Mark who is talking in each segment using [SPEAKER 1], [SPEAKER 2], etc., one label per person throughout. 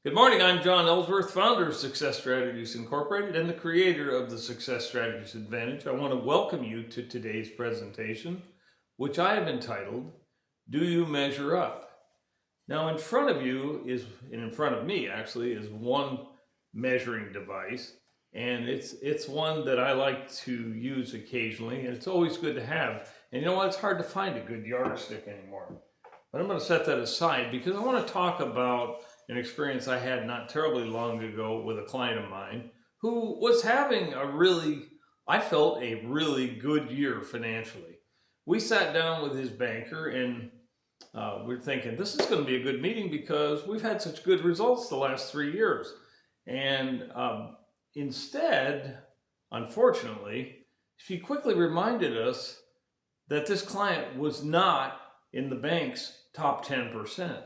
[SPEAKER 1] Good morning. I'm John Ellsworth, founder of Success Strategies Incorporated and the creator of the Success Strategies Advantage. I want to welcome you to today's presentation, which I have entitled, Do You Measure Up? Now, in front of you is, and in front of me actually, is one measuring device, and it's one that I like to use occasionally, and it's always good to have. And you know what? It's hard to find a good yardstick anymore. But I'm going to set that aside because I want to talk about an experience I had not terribly long ago with a client of mine who was having I felt a really good year financially. We sat down with his banker and we're thinking this is going to be a good meeting because we've had such good results the last 3 years. And instead, unfortunately, she quickly reminded us that this client was not in the bank's top 10%.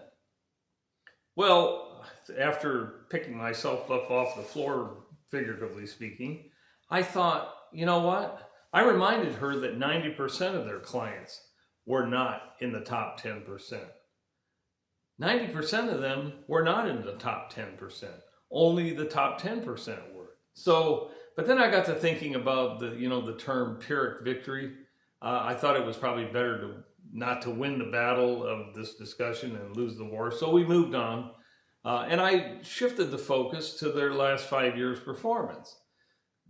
[SPEAKER 1] Well, after picking myself up off the floor, figuratively speaking, I thought, you know what? I reminded her that 90% of their clients were not in the top 10%. 90% of them were not in the top 10%. Only the top 10% were. So, but then I got to thinking about the term Pyrrhic victory. I thought it was probably better not to win the battle of this discussion and lose the war. So we moved on. And I shifted the focus to their last 5 years' performance.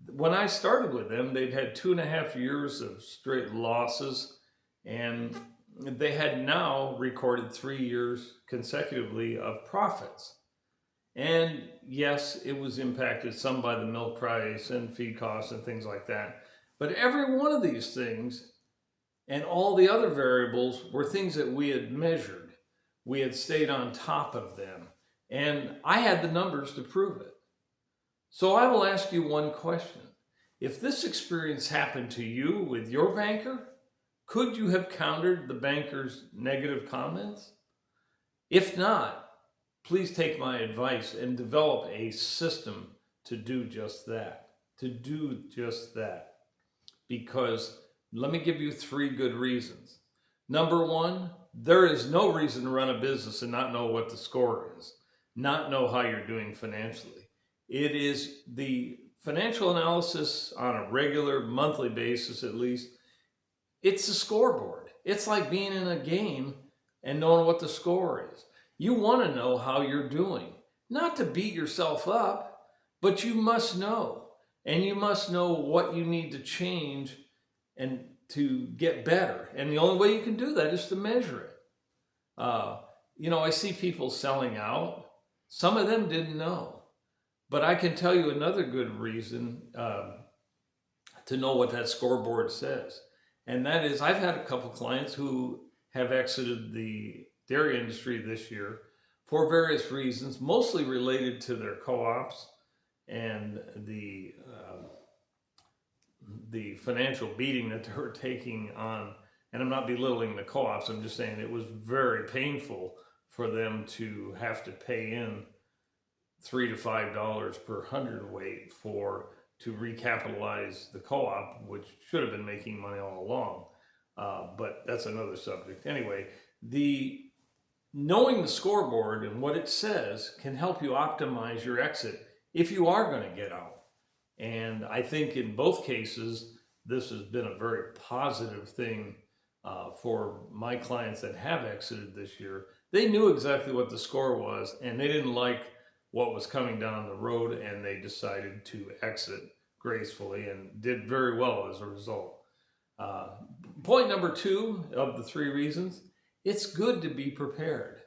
[SPEAKER 1] When I started with them, they'd had 2.5 years of straight losses, and they had now recorded 3 years consecutively of profits. And yes, it was impacted some by the milk price and feed costs and things like that. But every one of these things and all the other variables were things that we had measured. We had stayed on top of them. And I had the numbers to prove it. So I will ask you one question. If this experience happened to you with your banker, could you have countered the banker's negative comments? If not, please take my advice and develop a system to do just that. Because let me give you 3 good reasons. Number 1, there is no reason to run a business and not know what the score is, not know how you're doing financially. It is the financial analysis on a regular monthly basis, at least. It's a scoreboard. It's like being in a game and knowing what the score is. You want to know how you're doing, not to beat yourself up, but you must know. And you must know what you need to change and to get better. And the only way you can do that is to measure it. I see people selling out. Some of them didn't know. But I can tell you another good reason to know what that scoreboard says. And that is, I've had a couple clients who have exited the dairy industry this year for various reasons, mostly related to their co-ops and the financial beating that they were taking on. And I'm not belittling the co-ops, I'm just saying it was very painful for them to have to pay in $3 to $5 per hundredweight to recapitalize the co-op, which should have been making money all along. But that's another subject. Anyway, knowing the scoreboard and what it says can help you optimize your exit if you are going to get out. And I think in both cases, this has been a very positive thing for my clients that have exited this year. They knew exactly what the score was, and they didn't like what was coming down the road, and they decided to exit gracefully and did very well as a result. Point number 2 of the 3 reasons, it's good to be prepared.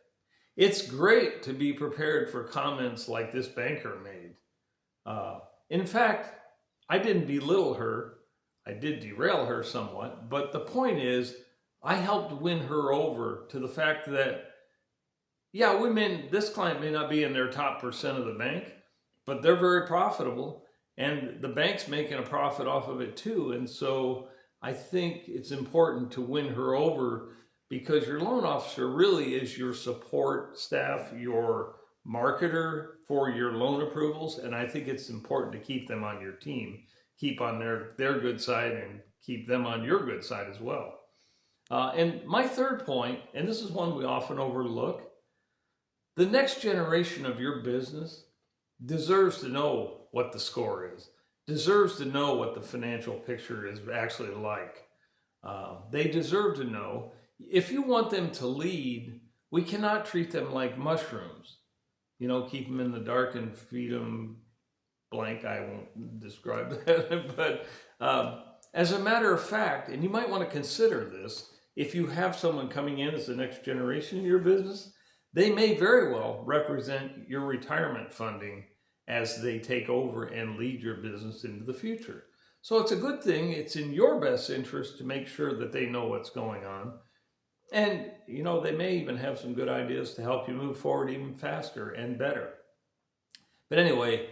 [SPEAKER 1] It's great to be prepared for comments like this banker made. In fact, I didn't belittle her. I did derail her somewhat, but the point is, I helped win her over to the fact that, this client may not be in their top percent of the bank, but they're very profitable, and the bank's making a profit off of it too. And so I think it's important to win her over because your loan officer really is your support staff, your marketer for your loan approvals. And I think it's important to keep them on your team, keep on their good side and keep them on your good side as well. And my third point, and this is one we often overlook, The next generation of your business deserves to know what the score is, deserves to know what the financial picture is actually like. They deserve to know. If you want them to lead, we cannot treat them like mushrooms. Keep them in the dark and feed them blank. I won't describe that. But as a matter of fact, and you might want to consider this, if you have someone coming in as the next generation in your business, they may very well represent your retirement funding as they take over and lead your business into the future. So it's a good thing. It's in your best interest to make sure that they know what's going on. And, they may even have some good ideas to help you move forward even faster and better. But anyway,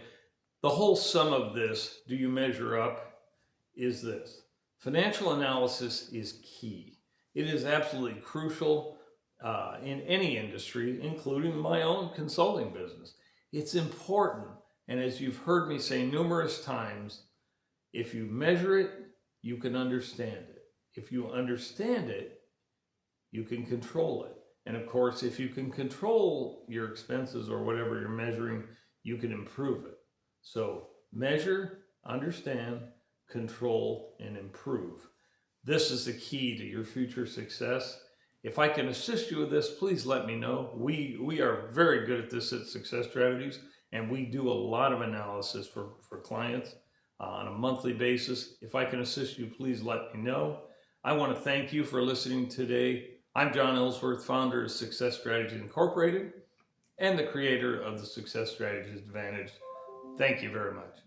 [SPEAKER 1] the whole sum of this, do you measure up, is this. Financial analysis is key. It is absolutely crucial in any industry, including my own consulting business. It's important. And as you've heard me say numerous times, if you measure it, you can understand it. If you understand it, you can control it. And of course, if you can control your expenses or whatever you're measuring, you can improve it. So measure, understand, control, and improve. This is the key to your future success. If I can assist you with this, please let me know. We are very good at this at Success Strategies, and we do a lot of analysis for clients on a monthly basis. If I can assist you, please let me know. I want to thank you for listening today. I'm John Ellsworth, founder of Success Strategies Incorporated and the creator of the Success Strategies Advantage. Thank you very much.